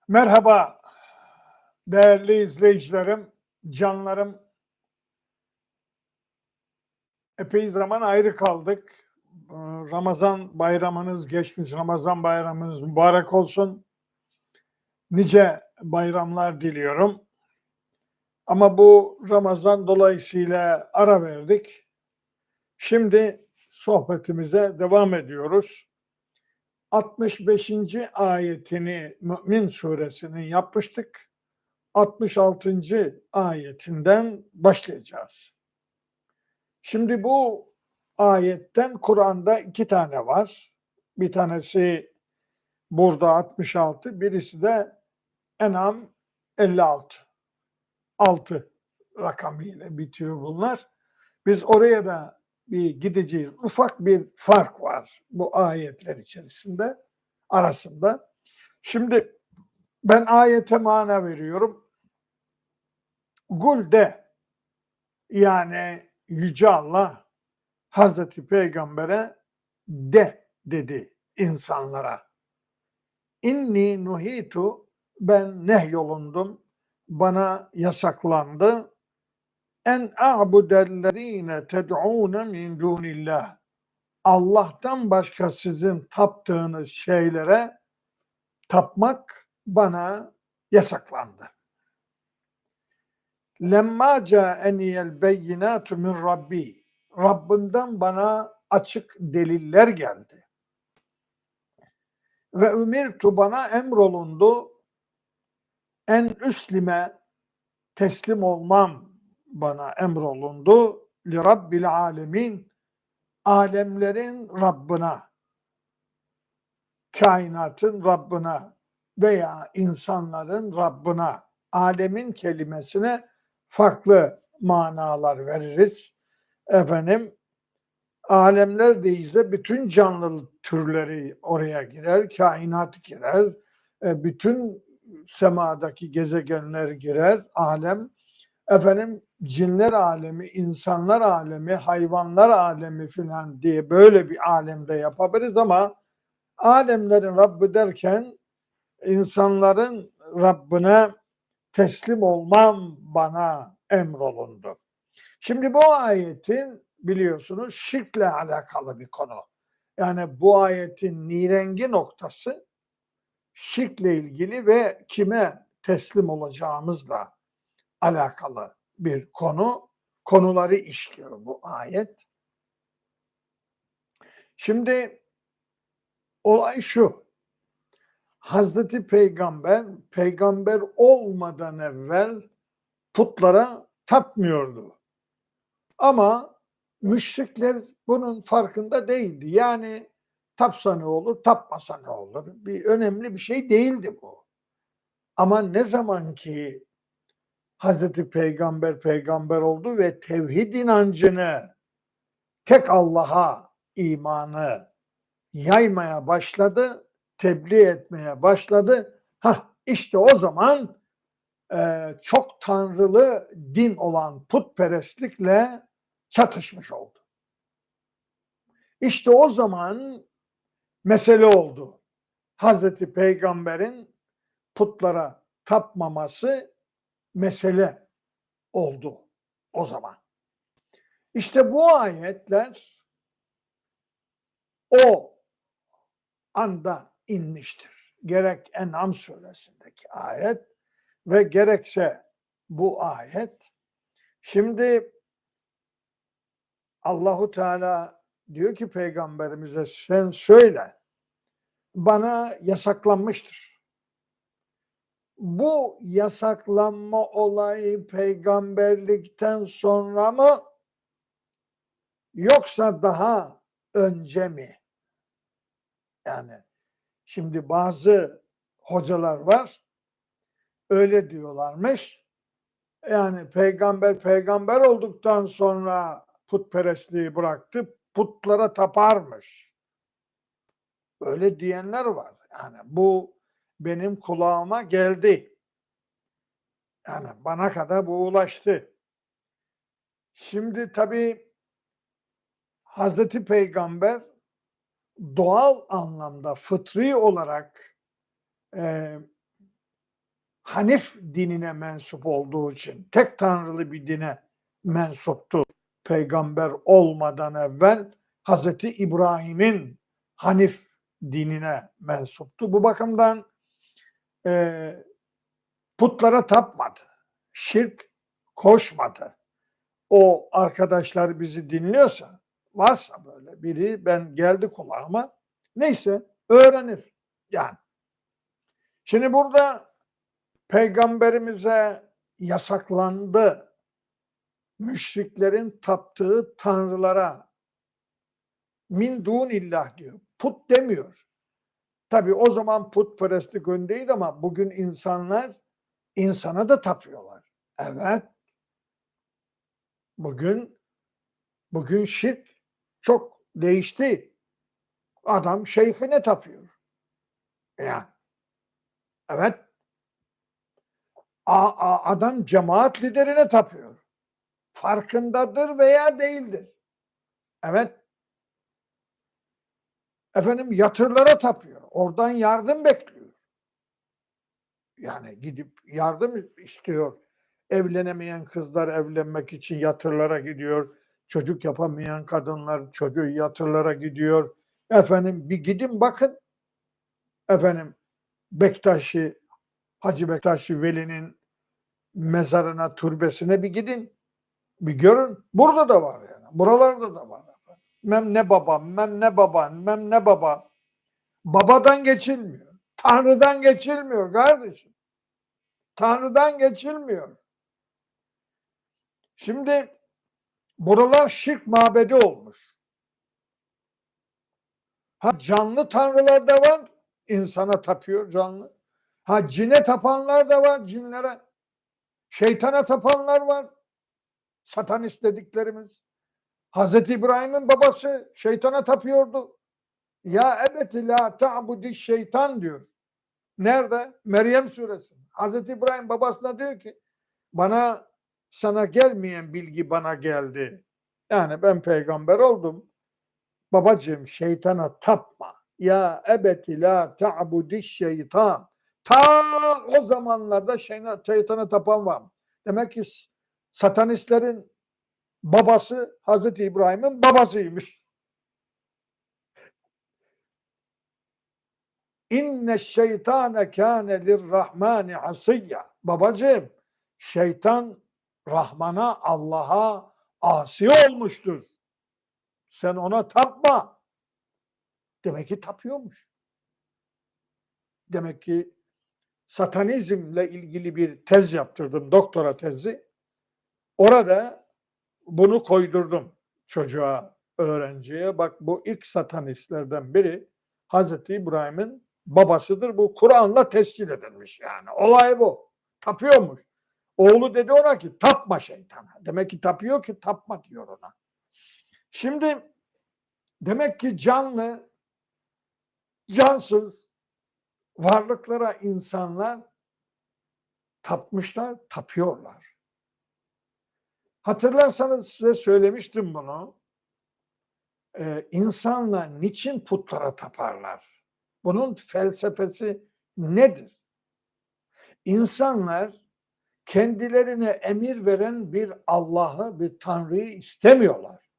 Merhaba değerli izleyicilerim, canlarım. Epey zaman ayrı kaldık. Ramazan bayramınız, geçmiş Ramazan bayramınız mübarek olsun. Nice bayramlar diliyorum. Ama bu Ramazan dolayısıyla ara verdik. Şimdi sohbetimize devam ediyoruz. 65. ayetini Mü'min suresinin yapmıştık. 66. ayetinden başlayacağız. Şimdi bu ayetten Kur'an'da iki tane var. Bir tanesi burada 66, birisi de En'am 56. 6 rakamıyla bitiyor bunlar. Biz oraya da bir gideceğiz. Ufak bir fark var bu ayetler içerisinde, arasında. Şimdi ben ayete mana veriyorum. Kul de, yani Yüce Allah Hazreti Peygamber'e de dedi insanlara. İnni nuhitu, ben nehyolundum, bana yasaklandı. En a'budellezine ted'ûne min dûnillah. Allah'tan başka sizin taptığınız şeylere tapmak bana yasaklandı. Lemma ca'eniyel beyinatu min Rabbi. Rabbimden bana açık deliller geldi. Ve ümirtu, bana emrolundu, en üslime, teslim olmam bana emrolundu, li Rabbil alemin, alemlerin Rabbına, kainatın Rabbına veya insanların Rabbına. Alemin kelimesine farklı manalar veririz. Efendim, alemler deyince bütün canlı türleri oraya girer, kainat girer, bütün semadaki gezegenler girer, alem. Efendim, cinler alemi, insanlar alemi, hayvanlar alemi filan diye böyle bir alemde yapabiliriz ama alemlerin Rabbi derken insanların Rabbine teslim olmam bana emrolundu. Şimdi bu ayetin biliyorsunuz şirkle alakalı bir konu. Yani bu ayetin nirengi noktası şirkle ilgili ve kime teslim olacağımızla alakalı bir konu. Konuları işliyor bu ayet. Şimdi olay şu. Hazreti Peygamber, peygamber olmadan evvel putlara tapmıyordu. Ama müşrikler bunun farkında değildi. Yani tapsa ne olur, tapmasa ne olur? Bir önemli bir şey değildi bu. Ama ne zaman ki Hazreti Peygamber peygamber oldu ve tevhid inancını, tek Allah'a imanı yaymaya başladı, tebliğ etmeye başladı. İşte o zaman çok tanrılı din olan putperestlikle çatışmış oldu. İşte o zaman mesele oldu. Hazreti Peygamber'in putlara tapmaması mesele oldu o zaman. İşte bu ayetler o anda inmiştir. Gerek En'am suresindeki ayet ve gerekse bu ayet. Şimdi Allahu Teala diyor ki peygamberimize, sen söyle, bana yasaklanmıştır. Bu yasaklanma olayı peygamberlikten sonra mı yoksa daha önce mi? Yani şimdi bazı hocalar var, öyle diyorlarmış. Yani peygamber olduktan sonra putperestliği bıraktı, putlara taparmış. Öyle diyenler var. Yani bu benim kulağıma geldi. Yani bana kadar bu ulaştı. Şimdi tabii Hazreti Peygamber doğal anlamda, fıtri olarak Hanif dinine mensup olduğu için tek tanrılı bir dine mensuptu. Peygamber olmadan evvel Hazreti İbrahim'in Hanif dinine mensuptu. Bu bakımdan putlara tapmadı. Şirk koşmadı. O arkadaşlar bizi dinliyorsa, varsa böyle biri, ben geldi kulağıma, neyse öğrenir. Yani şimdi burada Peygamberimize yasaklandı müşriklerin taptığı tanrılara, min dunillah diyor. Put demiyor. Tabii o zaman putperestlik öndeydi ama bugün insanlar insana da tapıyorlar. Evet. Bugün şirk çok değişti. Adam şeyhine tapıyor. Yani evet. Adam cemaat liderine tapıyor. Farkındadır veya değildir. Evet. Efendim yatırlara tapıyor. Oradan yardım bekliyor. Yani gidip yardım istiyor. Evlenemeyen kızlar evlenmek için yatırlara gidiyor. Çocuk yapamayan kadınlar çocuğu yatırlara gidiyor. Efendim bir gidin bakın. Efendim Bektaşi, Hacı Bektaşi Veli'nin mezarına, türbesine bir gidin. Bir görün. Burada da var yani. Buralarda da var. Mem ne babam, mem ne baban, mem ne baba. Babadan geçilmiyor. Tanrı'dan geçilmiyor kardeşim. Tanrı'dan geçilmiyor. Şimdi buralar şirk mabedi olmuş. Ha canlı tanrılar da var. İnsana tapıyor canlı. Ha cine tapanlar da var, cinlere. Şeytana tapanlar var. Satanist dediklerimiz. Hazreti İbrahim'in babası şeytana tapıyordu. Ya ebeti la ta'budi şeytan diyor. Nerede? Meryem suresi. Hazreti İbrahim babasına diyor ki bana sana gelmeyen bilgi bana geldi. Yani ben peygamber oldum. Babacığım şeytana tapma. Ya ebeti la ta'budi şeytan. Ta o zamanlarda şeytana tapan var. Demek ki satanistlerin babası Hazreti İbrahim'in babasıymış. İnne şeytane kâne lirrahmani asiyya. Babacığım, şeytan Rahman'a, Allah'a asi olmuştur. Sen ona tapma. Demek ki tapıyormuş. Demek ki satanizmle ilgili bir tez yaptırdım, doktora tezi. Orada bunu koydurdum çocuğa, öğrenciye. Bak bu ilk satanistlerden biri Hazreti İbrahim'in babasıdır. Bu Kur'an'la tescil edilmiş yani. Olay bu. Tapıyormuş. Oğlu dedi ona ki tapma şeytana. Demek ki tapıyor ki tapma diyor ona. Şimdi demek ki canlı, cansız varlıklara insanlar tapmışlar, tapıyorlar. Hatırlarsanız size söylemiştim bunu. İnsanlar niçin putlara taparlar? Bunun felsefesi nedir? İnsanlar kendilerine emir veren bir Allah'ı, bir Tanrı'yı istemiyorlar.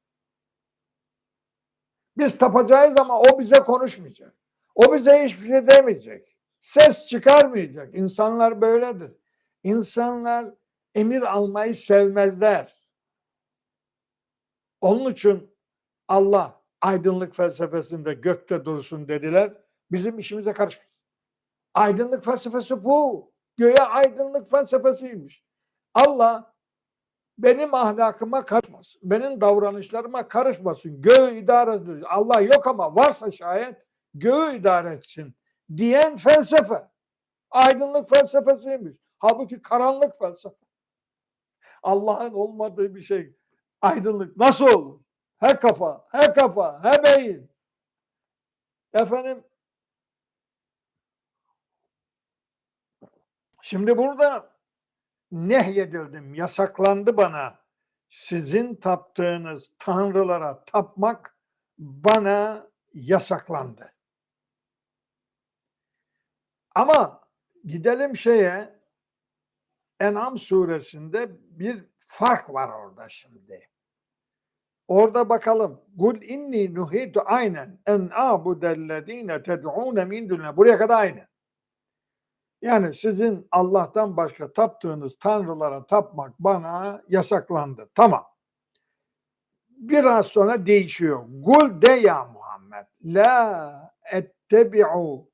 Biz tapacağız ama o bize konuşmayacak. O bize hiçbir şey demeyecek. Ses çıkarmayacak. İnsanlar böyledir. İnsanlar emir almayı sevmezler. Onun için Allah aydınlık felsefesinde gökte dursun dediler. Bizim işimize karışmaz. Aydınlık felsefesi bu. Göğe aydınlık felsefesiymiş. Allah benim ahlakıma karışmasın. Benim davranışlarıma karışmasın. Göğü idare ediyor. Allah yok ama varsa şayet göğü idare etsin diyen felsefe. Aydınlık felsefesiymiş. Halbuki karanlık felsefe. Allah'ın olmadığı bir şey. Aydınlık nasıl olur? He kafa, he kafa, he beyin. Efendim, şimdi burada nehyedildim, yasaklandı bana. Sizin taptığınız tanrılara tapmak bana yasaklandı. Ama gidelim şeye, En'am suresinde bir fark var orada şimdi. Orada bakalım. Kul inni nuhitu aynen en a'budellezine ted'un min dunillah. Buraya kadar aynı. Yani sizin Allah'tan başka taptığınız tanrılara tapmak bana yasaklandı. Tamam. Biraz sonra değişiyor. Kul de ya Muhammed. La ettebi'u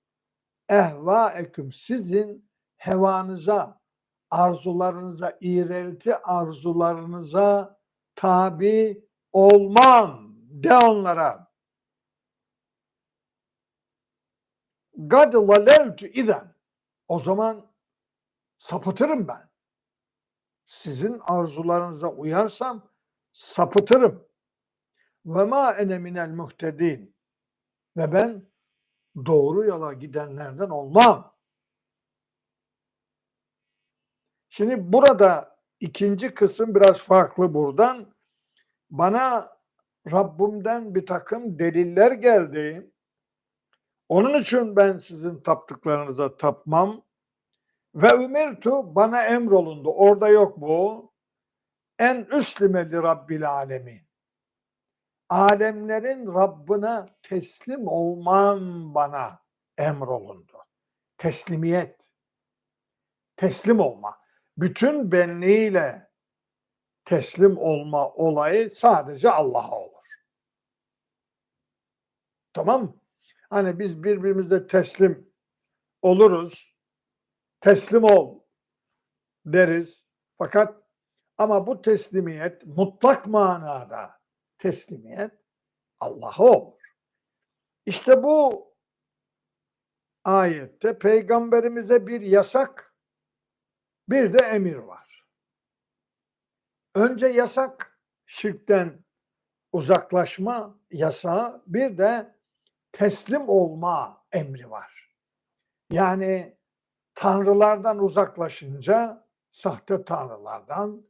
ehvaeküm. Sizin hevanıza, arzularınıza, iğrelti arzularınıza tabi olmam. De onlara. Gad laleltü izen. O zaman sapıtırım ben. Sizin arzularınıza uyarsam sapıtırım. Ve ma ene minel muhtedin. Ve ben doğru yola gidenlerden olmam. Şimdi burada ikinci kısım biraz farklı buradan. Bana Rabbimden bir takım deliller geldi. Onun için ben sizin taptıklarınıza tapmam. Ve ümirtu bana emrolundu. Orada yok bu. En üslimeli Rabbil alemin. Alemlerin Rabbine teslim olmam bana emrolundu. Teslimiyet. Teslim olma. Bütün benliğiyle teslim olma olayı sadece Allah'a olur. Tamam mı? Hani biz birbirimize teslim oluruz. Teslim ol deriz. Fakat ama bu teslimiyet mutlak manada teslimiyet Allah'a olur. İşte bu ayette peygamberimize bir yasak, bir de emir var. Önce yasak, şirkten uzaklaşma yasağı, bir de teslim olma emri var. Yani tanrılardan uzaklaşınca, sahte tanrılardan,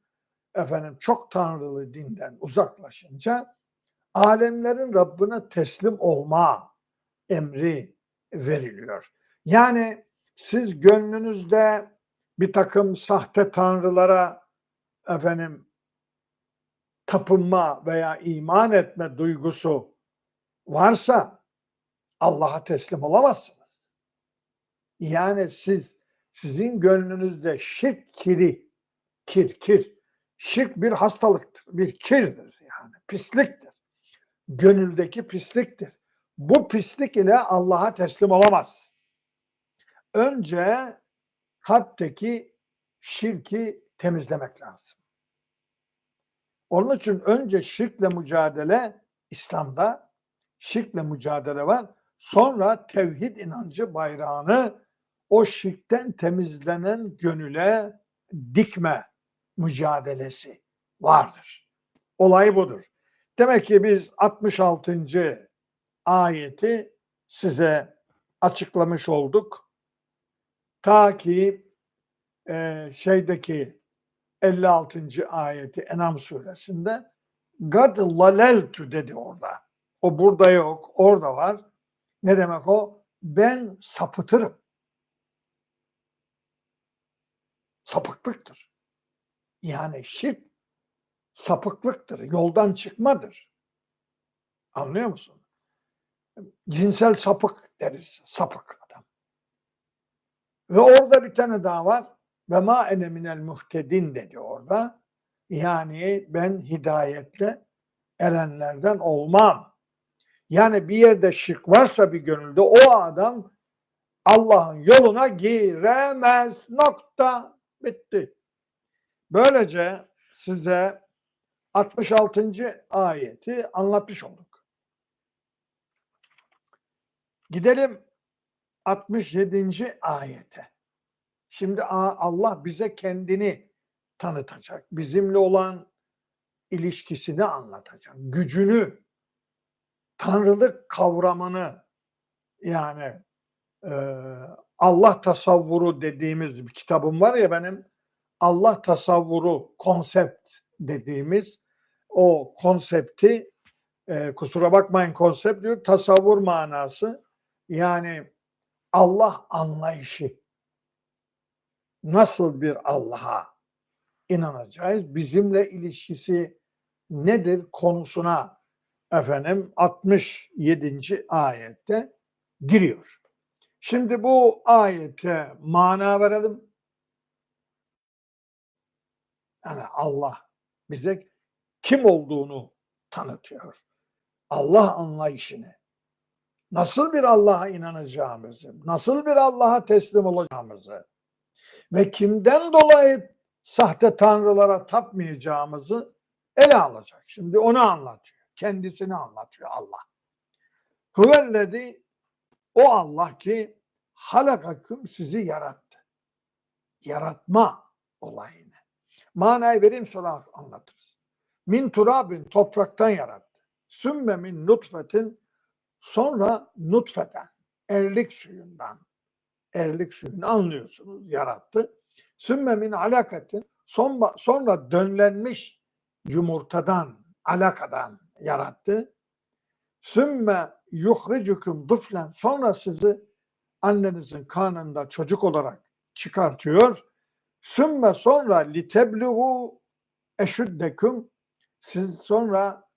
çok tanrılı dinden uzaklaşınca alemlerin Rabbine teslim olma emri veriliyor. Yani siz gönlünüzde bir takım sahte tanrılara tapınma veya iman etme duygusu varsa Allah'a teslim olamazsınız. Yani sizin gönlünüzde şirk kir. Şirk bir hastalıktır, bir kirdir yani, pisliktir. Gönüldeki pisliktir. Bu pislik ile Allah'a teslim olamaz. Önce kalpteki şirki temizlemek lazım. Onun için önce şirkle mücadele, İslam'da şirkle mücadele var. Sonra tevhid inancı bayrağını o şirkten temizlenen gönüle dikme mücadelesi vardır. Olay budur. Demek ki biz 66. ayeti size açıklamış olduk. Ta ki şeydeki 56. ayeti En'am suresinde Gad laleltu dedi orada. O burada yok, orada var. Ne demek o? Ben sapıtırım. Sapıklıktır. Yani şirk sapıklıktır, yoldan çıkmadır. Anlıyor musun? Cinsel sapık deriz, sapık adam. Ve orada bir tane daha var. Ve ma ene minel muhtedin dedi orada. Yani ben hidayetle erenlerden olmam. Yani bir yerde şirk varsa bir gönülde o adam Allah'ın yoluna giremez. Nokta. Bitti. Böylece size 66. ayeti anlatmış olduk. Gidelim 67. ayete. Şimdi Allah bize kendini tanıtacak. Bizimle olan ilişkisini anlatacak. Gücünü, tanrılık kavramını, yani Allah tasavvuru dediğimiz bir kitabım var ya benim, Allah tasavvuru, konsept dediğimiz o konsepti, kusura bakmayın konsept diyor, tasavvur manası, yani Allah anlayışı. nasıl bir Allah'a inanacağız? Bizimle ilişkisi nedir konusuna 67. ayette giriyor. Şimdi bu ayete mana verelim. Yani Allah bize kim olduğunu tanıtıyor. Allah anlayışını, nasıl bir Allah'a inanacağımızı, nasıl bir Allah'a teslim olacağımızı ve kimden dolayı sahte tanrılara tapmayacağımızı ele alacak. Şimdi onu anlatıyor. Kendisini anlatıyor Allah. Huvellezî, o Allah ki halakaküm, sizi yarattı. Yaratma olayını. Manayı vereyim, sonra anlatırız. Min turabin, topraktan yarattı. Sümme min nutfetin, sonra nutfeden, erlik suyundan. Erlik suyunu anlıyorsunuz, yarattı. Sümme min alakatin, sonra dönlenmiş yumurtadan, alakadan yarattı. Sümme yuhricukum dıflen, sonra sizi annenizin karnında çocuk olarak çıkartıyor. Sümme, sonra litebluğu eşüddeküm, siz sonra,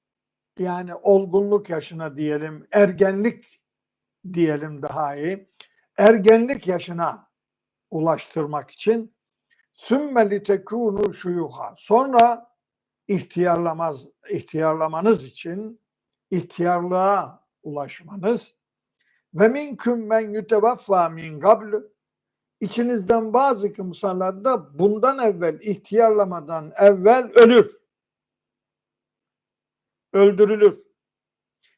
yani olgunluk yaşına diyelim, ergenlik diyelim daha iyi, ergenlik yaşına ulaştırmak için, sümme litekûnû şuyuha, sonra ihtiyarlamanız için, ihtiyarlığa ulaşmanız, ve minküm men yutevaffa min qabl, İçinizden bazı kimseler de bundan evvel, ihtiyarlamadan evvel ölür. Öldürülür.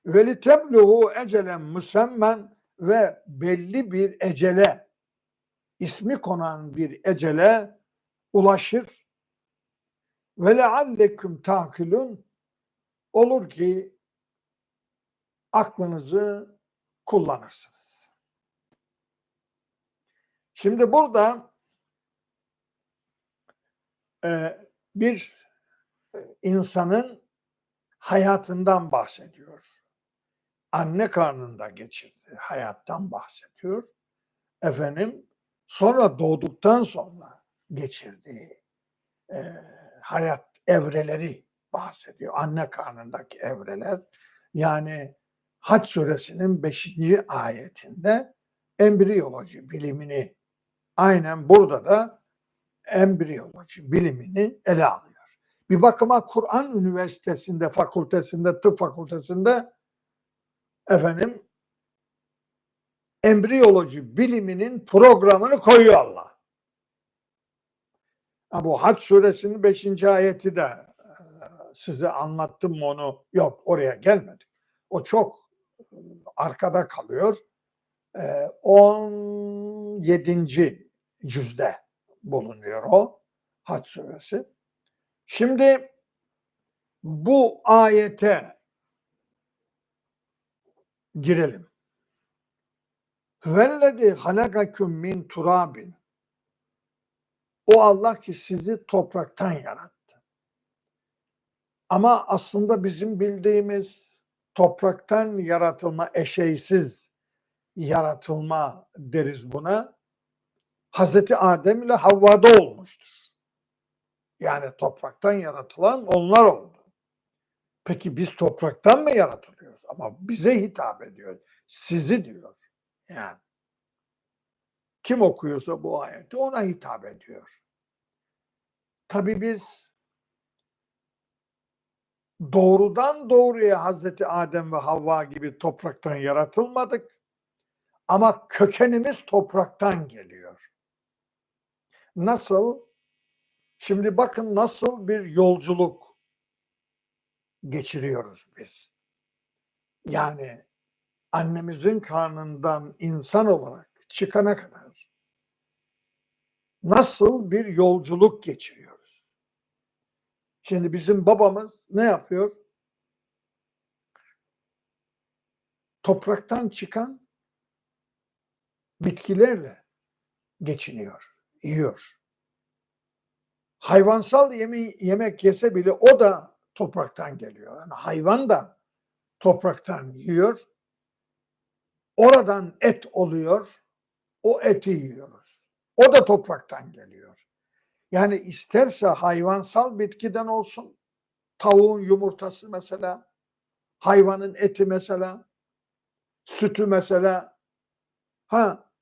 Ve litebluğu ecelen musemmen, ve belli bir ecele, ismi konan bir ecele ulaşır. Ve lealleküm takilun, olur ki aklınızı kullanırsınız. Şimdi burada bir insanın hayatından bahsediyor. Anne karnında geçirdiği hayattan bahsediyor. Sonra doğduktan sonra geçirdiği hayat evreleri bahsediyor. Anne karnındaki evreler. Yani Hac suresinin 5. ayetinde embriyoloji bilimini, aynen burada da embriyoloji bilimini ele alıyor. Bir bakıma Kur'an Üniversitesi'nde, fakültesinde, tıp fakültesinde embriyoloji biliminin programını koyuyor Allah. Bu Hac suresinin 5. ayeti de size anlattım mı onu? Yok, oraya gelmedik. O çok arkada kalıyor. 17. cüzde bulunuyor o Hac suresi. Şimdi bu ayete girelim. Hüvellezî halakaküm min turabin. O Allah ki sizi topraktan yarattı. Ama aslında bizim bildiğimiz topraktan yaratılma, eşeysiz yaratılma deriz buna. Hazreti Adem ile Havva'da olmuştur. Yani topraktan yaratılan onlar oldu. Peki biz topraktan mı yaratılıyoruz? Ama bize hitap ediyor. Sizi diyor. Yani kim okuyorsa bu ayeti ona hitap ediyor. Tabii biz doğrudan doğruya Hazreti Adem ve Havva gibi topraktan yaratılmadık. Ama kökenimiz topraktan geliyor. Nasıl? Şimdi bakın nasıl bir yolculuk geçiriyoruz biz. Yani annemizin karnından insan olarak çıkana kadar nasıl bir yolculuk geçiriyoruz? Şimdi bizim babamız ne yapıyor? Topraktan çıkan bitkilerle geçiniyor, yiyor. Hayvansal yemek yese bile o da topraktan geliyor. Yani hayvan da topraktan yiyor. Oradan et oluyor. O eti yiyoruz. O da topraktan geliyor. Yani isterse hayvansal bitkiden olsun, tavuğun yumurtası mesela, hayvanın eti mesela, sütü mesela,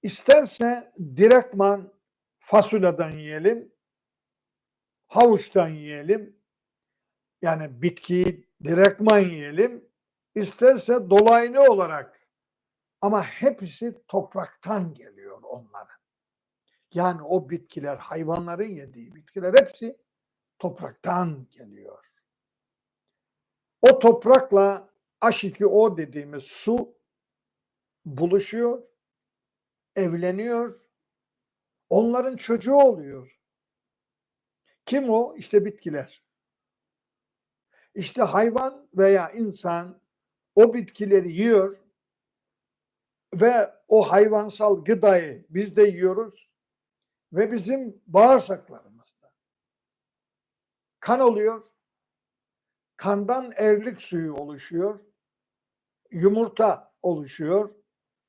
isterse direktman fasulyeden yiyelim, havuçtan yiyelim, yani bitkiyi direktman yiyelim, isterse dolaylı olarak, ama hepsi topraktan geliyor onların. Yani o bitkiler, hayvanların yediği bitkiler hepsi topraktan geliyor. O toprakla H2O dediğimiz su buluşuyor, evleniyor, onların çocuğu oluyor. Kim o? İşte bitkiler. İşte hayvan veya insan o bitkileri yiyor ve o hayvansal gıdayı biz de yiyoruz ve bizim bağırsaklarımızda kan oluyor, kandan erlik suyu oluşuyor, yumurta oluşuyor.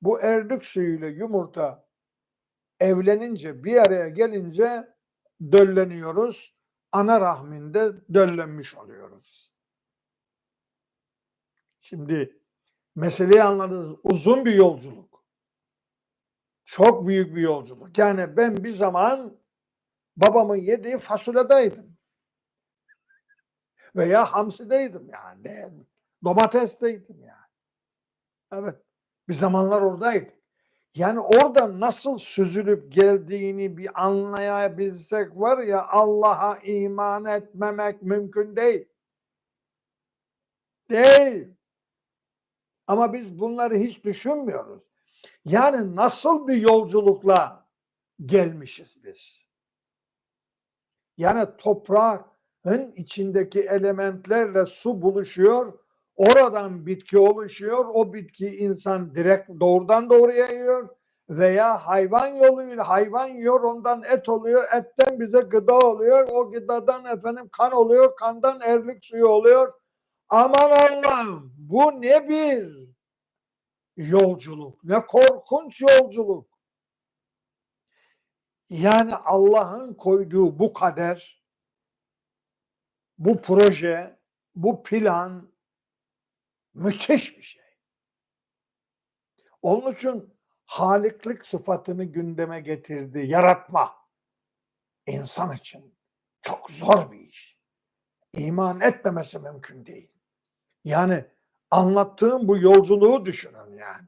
Bu erlik suyuyla yumurta evlenince, bir araya gelince dölleniyoruz. Ana rahminde döllenmiş oluyoruz. Şimdi meseleyi anladınız. Uzun bir yolculuk. Çok büyük bir yolculuk. Yani ben bir zaman babamın yediği fasulyedeydim. Veya hamsideydim yani. Domatesteydim yani. Evet. Bir zamanlar oradaydım. Yani orada nasıl süzülüp geldiğini bir anlayabilsek var ya, Allah'a iman etmemek mümkün değil. Değil. Ama biz bunları hiç düşünmüyoruz. Yani nasıl bir yolculukla gelmişiz biz? Yani toprağın içindeki elementlerle su buluşuyor, oradan bitki oluşuyor, o bitki insan direkt doğrudan doğruya yiyor veya hayvan yoluyla, hayvan yiyor, ondan et oluyor, etten bize gıda oluyor, o gıdadan efendim kan oluyor, kandan erlik suyu oluyor. Aman Allah'ım, bu ne bir yolculuk, ne korkunç yolculuk. Yani Allah'ın koyduğu bu kader, bu proje, bu plan müthiş bir şey. Onun için haliklik sıfatını gündeme getirdi. Yaratma. İnsan için çok zor bir iş. İman etmemesi mümkün değil. Yani anlattığım bu yolculuğu düşünün yani.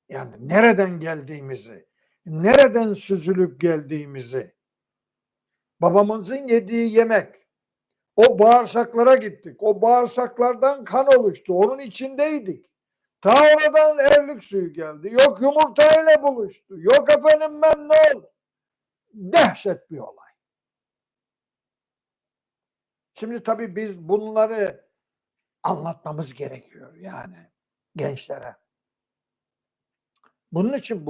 Yani nereden geldiğimizi, nereden süzülüp geldiğimizi, babamızın yediği yemek, o bağırsaklara gittik. O bağırsaklardan kan oluştu. Onun içindeydik. Ta oradan erlik suyu geldi. Yok yumurtayla buluştu. Yok efendim ben ne oldu? Dehşet bir olay. Şimdi tabii biz bunları anlatmamız gerekiyor yani gençlere. Bunun için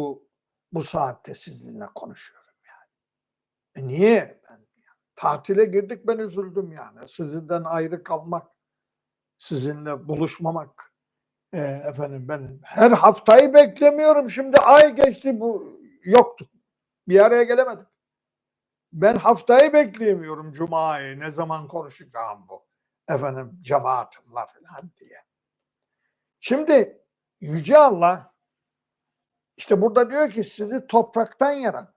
bu saatte sizinle konuşuyorum yani. Niye? Tatile girdik, ben üzüldüm yani. Sizinden ayrı kalmak, sizinle buluşmamak. Efendim ben her haftayı beklemiyorum. Şimdi ay geçti, bu yoktu. Bir araya gelemedik. Ben haftayı bekleyemiyorum Cuma'yı. Ne zaman konuşacağım bu? Efendim cemaatimle falan diye. Şimdi Yüce Allah işte burada diyor ki sizi topraktan yarattı.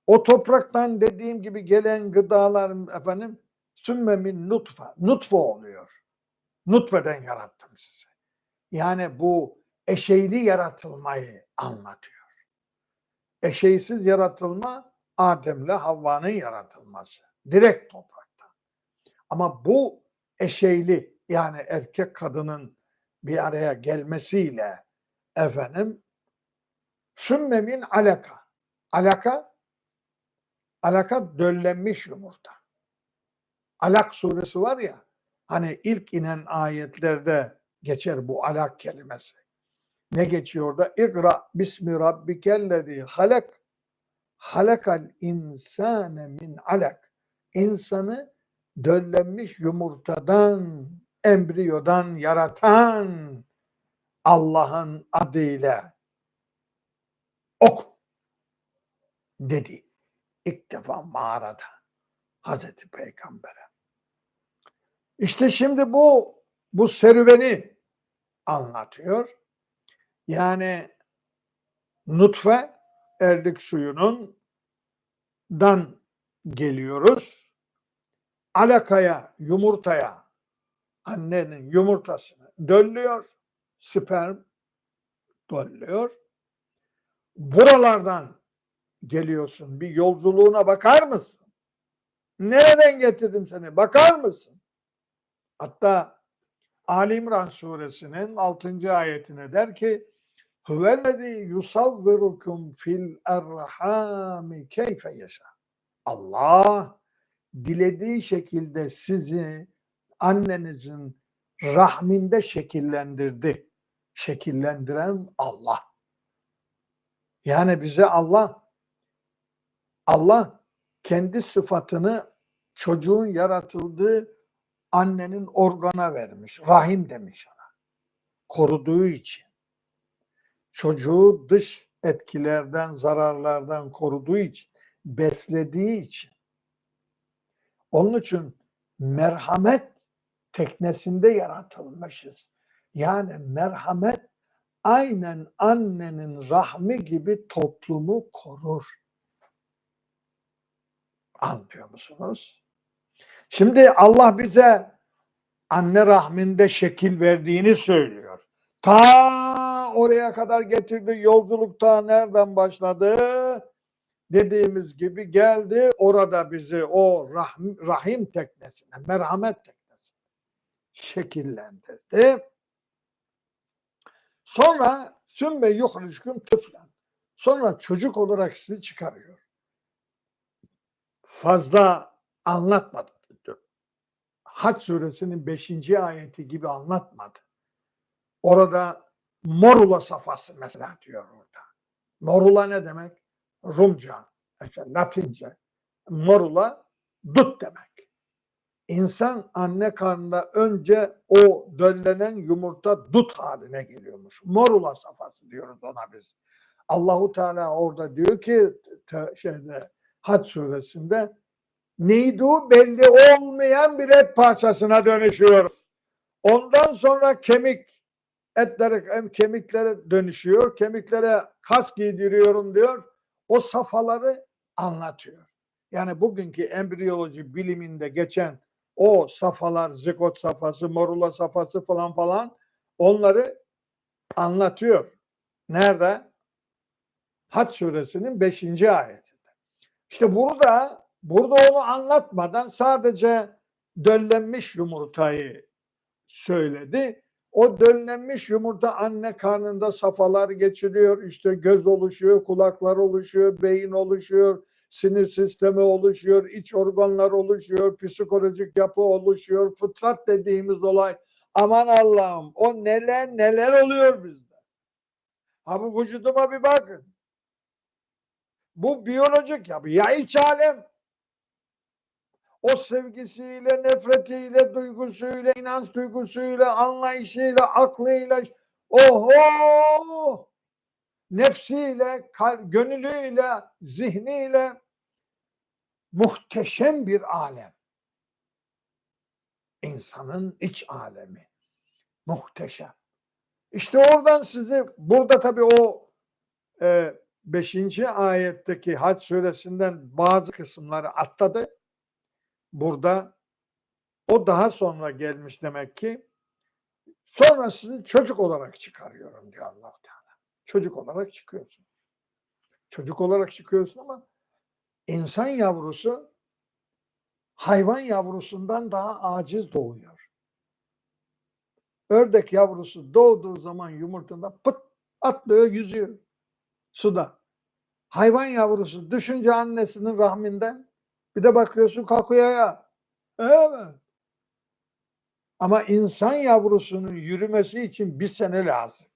O topraktan dediğim gibi gelen gıdalar efendim sümme min nutfe. Nutfe oluyor. Nutfeden yarattım sizi. Yani bu eşeyli yaratılmayı anlatıyor. Eşeysiz yaratılma Adem'le Havva'nın yaratılması. Direkt topraktan. Ama bu eşeyli, yani erkek kadının bir araya gelmesiyle efendim sümme min alaka. Alaka döllenmiş yumurta. Alak suresi var ya, hani ilk inen ayetlerde geçer bu alak kelimesi. Ne geçiyor orada? İkra bismi rabbikellezi halak. Halakal insane min alak. İnsanı döllenmiş yumurtadan, embriyodan yaratan Allah'ın adıyla oku. dedi. İlk defa mağarada Hazreti Peygamber'e. İşte şimdi bu serüveni anlatıyor. Yani nutfe erdik suyundan geliyoruz. Alakaya, yumurtaya, annenin yumurtasını döllüyor. Sperm döllüyor. Buralardan geliyorsun. Bir yolculuğuna bakar mısın? Nereden getirdim seni? Bakar mısın? Hatta Ali İmran suresinin 6. ayetine der ki Huvellezî yusavvirukum fil erhâmi keyfe yeşâ. Allah dilediği şekilde sizi annenizin rahminde şekillendirdi. Şekillendiren Allah. Yani bize Allah kendi sıfatını çocuğun yaratıldığı annenin organa vermiş. Rahim demiş ona. Koruduğu için. Çocuğu dış etkilerden, zararlardan koruduğu için, beslediği için. Onun için merhamet teknesinde yaratılmışız. Yani merhamet aynen annenin rahmi gibi toplumu korur. Anlıyor musunuz? Şimdi Allah bize anne rahminde şekil verdiğini söylüyor. Ta oraya kadar getirdi. Yolculukta nereden başladı? Dediğimiz gibi geldi. Orada bizi o rahim teknesine, merhamet teknesine şekillendirdi. Sonra sümme yuhricüküm tıflen. Sonra çocuk olarak sizi çıkarıyor. Fazla anlatmadı. Hac suresinin 5. ayeti gibi anlatmadı. Orada morula safhası mesela diyor orada. Morula ne demek? Rumca, işte Latince. Morula dut demek. İnsan anne karnında önce o döllenen yumurta dut haline geliyormuş. Morula safhası diyoruz ona biz. Allahu Teala orada diyor ki Hac suresinde neydi o? Belli olmayan bir et parçasına dönüşüyor. Ondan sonra kemiklere dönüşüyor. Kemiklere kas giydiriyorum diyor. O safhaları anlatıyor. Yani bugünkü embriyoloji biliminde geçen o safhalar, zigot safhası, morula safhası falan onları anlatıyor. Nerede? Hac suresinin 5. ayetinde. İşte burada onu anlatmadan sadece döllenmiş yumurtayı söyledi. O döllenmiş yumurta anne karnında safhalar geçiriyor. İşte göz oluşuyor, kulaklar oluşuyor, beyin oluşuyor, sinir sistemi oluşuyor, iç organlar oluşuyor, psikolojik yapı oluşuyor, fıtrat dediğimiz olay. Aman Allah'ım o neler oluyor bizde. Ha bu vücuduma bir bakın. Bu biyolojik yapı. Ya iç alem. O sevgisiyle, nefretiyle, duygusuyla, inanç duygusuyla, anlayışıyla, aklıyla, oho! Nefsiyle, gönlüyle, zihniyle muhteşem bir alem. İnsanın iç alemi. Muhteşem. İşte oradan burada tabii o 5. ayetteki Hac suresinden bazı kısımları atladı. Burada o daha sonra gelmiş demek ki. Sonra sizi çocuk olarak çıkarıyorum diyor Allah-u Teala. Çocuk olarak çıkıyorsun. Çocuk olarak çıkıyorsun ama insan yavrusu hayvan yavrusundan daha aciz doğuyor. Ördek yavrusu doğduğu zaman yumurtadan pıt atlıyor, yüzüyor suda. Hayvan yavrusu düşünce annesinin rahminden bir de bakıyorsun kalkıyor ya. Evet. Ama insan yavrusunun yürümesi için 1 sene lazım.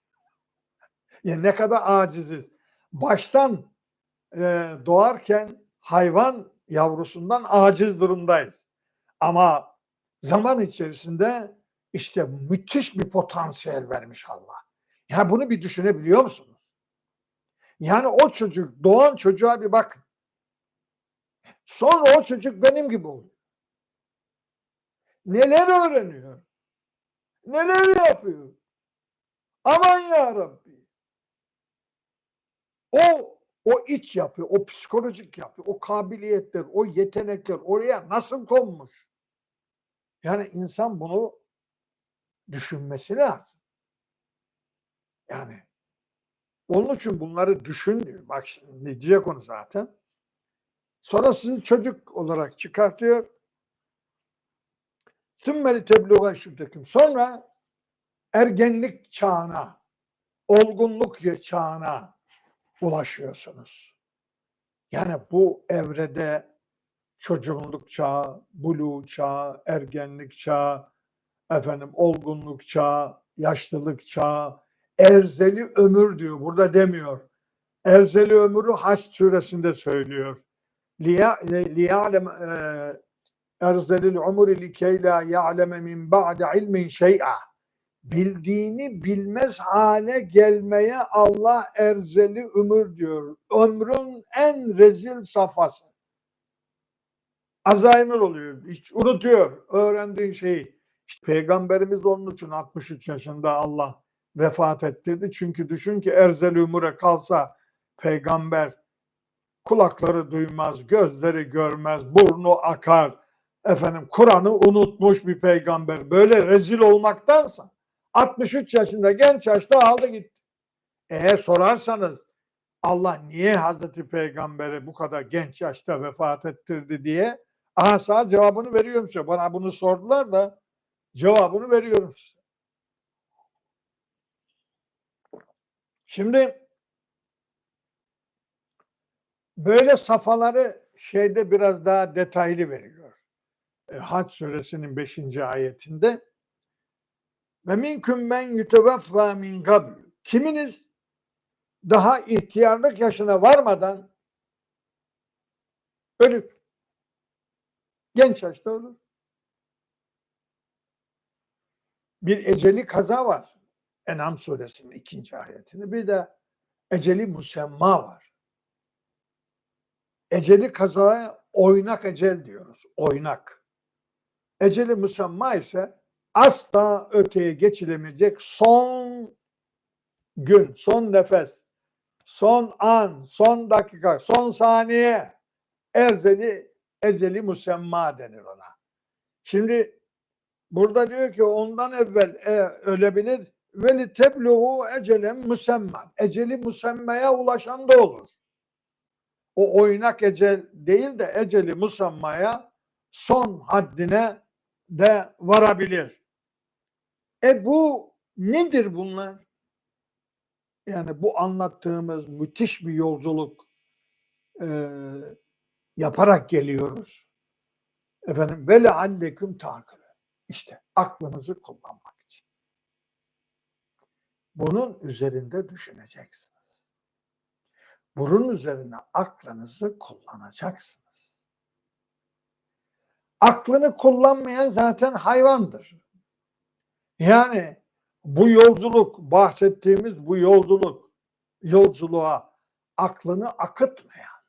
Yani ne kadar aciziz. Baştan doğarken hayvan yavrusundan aciz durumdayız. Ama zaman içerisinde işte müthiş bir potansiyel vermiş Allah. Yani bunu bir düşünebiliyor musunuz? Yani o çocuk, doğan çocuğa bir bakın. Sonra o çocuk benim gibi oluyor. Neler öğreniyor? Neler yapıyor? Aman ya Rabbi. O iç yapı, o psikolojik yapı, o kabiliyetler, o yetenekler oraya nasıl konmuş? Yani insan bunu düşünmesi lazım. Yani onun için bunları düşün diyor. Bak şimdi diyecek onu zaten. Sonra sizi çocuk olarak çıkartıyor. Sümmeli tebliğe şiddetim. Sonra ergenlik çağına, olgunluk çağına ulaşıyorsunuz. Yani bu evrede çocukluk çağı, buluğ çağı, ergenlik çağı, olgunluk çağı, yaşlılık çağı, erzeli ömür diyor. Burada demiyor. Erzeli ömrü Haç suresinde söylüyor. لِيَعْلَمْ اَرْزَلِ الْعُمُرِ لِكَيْ لَا يَعْلَمَ مِنْ بَعْدَ عِلْمٍ شَيْئًا. Bildiğini bilmez hale gelmeye Allah erzeli ömür diyor. Ömrün en rezil safhası. Alzheimer oluyor. Hiç unutuyor öğrendiğin şeyi. İşte Peygamberimiz onun için 63 yaşında Allah vefat ettirdi. Çünkü düşün ki erzeli ömüre kalsa peygamber kulakları duymaz, gözleri görmez, burnu akar. Kur'an'ı unutmuş bir peygamber. Böyle rezil olmaktansa 63 yaşında genç yaşta aldı gitti. Eğer sorarsanız Allah niye Hazreti Peygamber'i bu kadar genç yaşta vefat ettirdi diye sana cevabını veriyorum size. Bana bunu sordular da cevabını veriyorum size. Şimdi böyle safhaları biraz daha detaylı veriyor. Hac suresinin 5. ayetinde ve minküm men yutevaffa min qabl. Kiminiz daha ihtiyarlık yaşına varmadan ölür. Genç yaşta ölür. Bir eceli kaza var. En'am suresinin 2. ayetinde. Bir de eceli musemma var. Eceli kazaya oynak ecel diyoruz. Oynak. Eceli musemma ise asla öteye geçilemeyecek son gün, son nefes, son an, son dakika, son saniye eceli musemma denir ona. Şimdi burada diyor ki ondan evvel ölebilir ve li tebluğu ecelen musemman. Eceli musemmaya ulaşan da olur. O oynak ecel değil de eceli musammaya son haddine de varabilir. Bu nedir bunlar? Yani bu anlattığımız müthiş bir yolculuk yaparak geliyoruz. Ve lealleküm takılun. İşte aklınızı kullanmak için. Bunun üzerinde düşüneceksiniz. Bunun üzerine aklınızı kullanacaksınız. Aklını kullanmayan zaten hayvandır. Yani bu yolculuk, bahsettiğimiz bu yolculuğa aklını akıtmayan,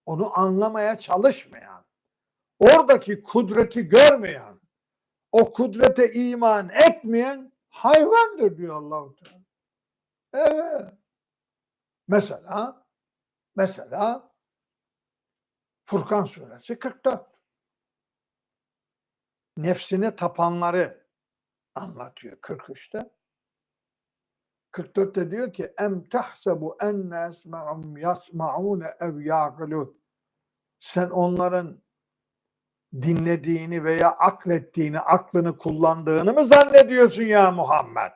onu anlamaya çalışmayan, oradaki kudreti görmeyen, o kudrete iman etmeyen hayvandır diyor Allah-u Teala. Evet. Mesela Furkan suresi 44. Nefsine tapanları anlatıyor 43'te. 44'te diyor ki em tahsebu enne esma'um yasma'une ev yaqilun. Sen onların dinlediğini veya aklettiğini, aklını kullandığını mı zannediyorsun ya Muhammed?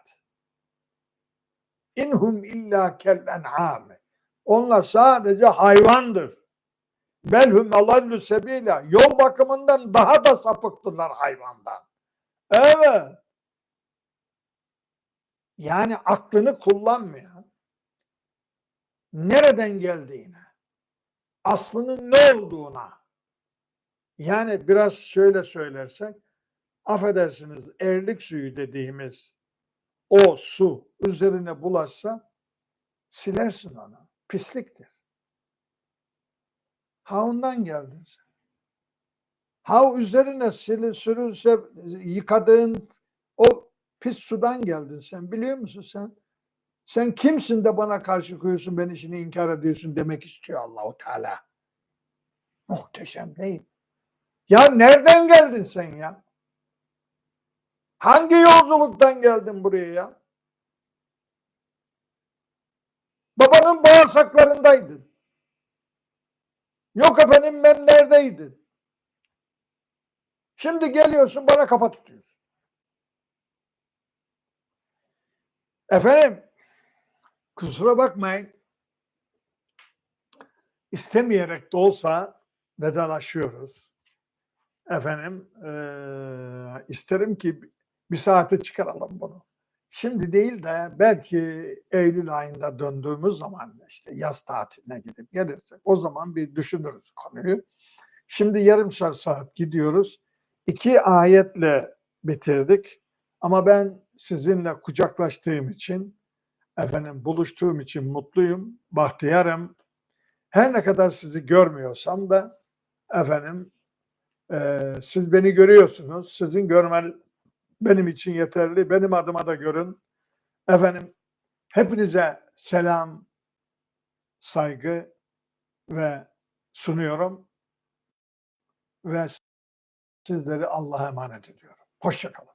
İnhum illa kel en'ame. Onlar sadece hayvandır. Belhum alallu sebila. Yol bakımından daha da sapıktırlar hayvandan. Evet. Yani aklını kullanmayan, nereden geldiğine, aslının ne olduğuna, yani biraz şöyle söylersek, affedersiniz erlik suyu dediğimiz o su üzerine bulaşsa, silersin onu. Pisliktir. Ha ondan geldin sen. Ha üzerine sürülse yıkadığın o pis sudan geldin sen. Biliyor musun sen? Sen kimsin de bana karşı koyuyorsun, ben işini inkar ediyorsun demek istiyor Allahu Teala. Muhteşem değil mi? Ya nereden geldin sen ya? Hangi yolculuktan geldin buraya ya? Babanın bağırsaklarındaydın. Yok efendim ben neredeydin? Şimdi geliyorsun bana kafa tutuyorsun. Efendim kusura bakmayın. İstemeyerek de olsa vedalaşıyoruz. Efendim isterim ki bir saate çıkaralım bunu. Şimdi değil de belki Eylül ayında döndüğümüz zaman işte yaz tatiline gidip gelirsek o zaman bir düşünürüz konuyu. Şimdi yarım saat gidiyoruz. 2 ayetle bitirdik. Ama ben sizinle kucaklaştığım için, efendim buluştuğum için mutluyum, bahtiyarım. Her ne kadar sizi görmüyorsam da efendim siz beni görüyorsunuz. Sizin görmeniz benim için yeterli. Benim adıma da görün. Efendim hepinize selam, saygı ve sunuyorum ve sizleri Allah'a emanet ediyorum. Hoşça kalın.